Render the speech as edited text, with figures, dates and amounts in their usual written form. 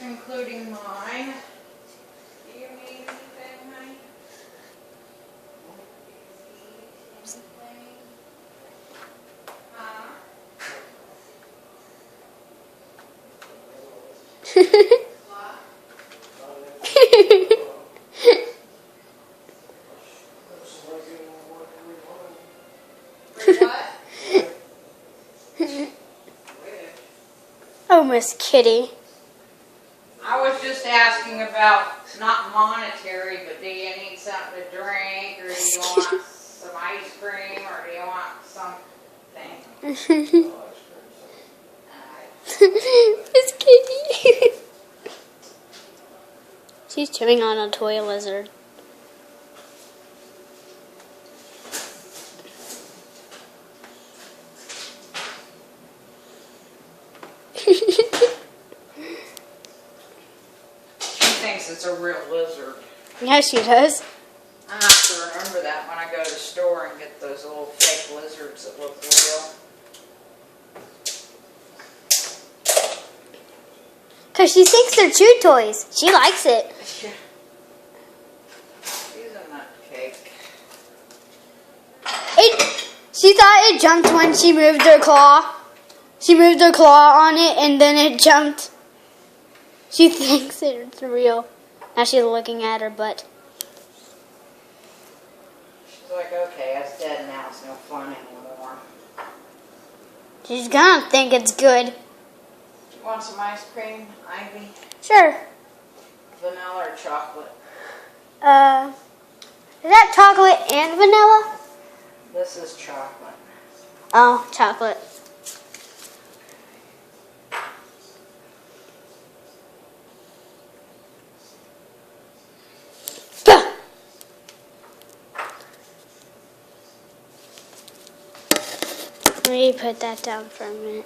including mine. Do you need anything, honey? Anything? Huh? What? For what? Oh, Miss Kitty. I was just asking about not monetary, but do you need something to drink, or do you want some ice cream, or do you want something? Miss Kitty. She's chewing on a toy lizard. She thinks it's a real lizard. Yeah, she does. I have to remember that when I go to the store and get those little fake lizards that look real. Because she thinks they're chew toys. She likes it. She's a nutcake. She thought it jumped when she moved her claw. She moved her claw on it and then it jumped. She thinks it's real. Now she's looking at her butt. She's like, okay, it's dead now. It's no fun anymore. She's gonna think it's good. You want some ice cream, Ivy? Sure. Vanilla or chocolate? Is that chocolate and vanilla? This is chocolate. Oh, chocolate. Let me put that down for a minute.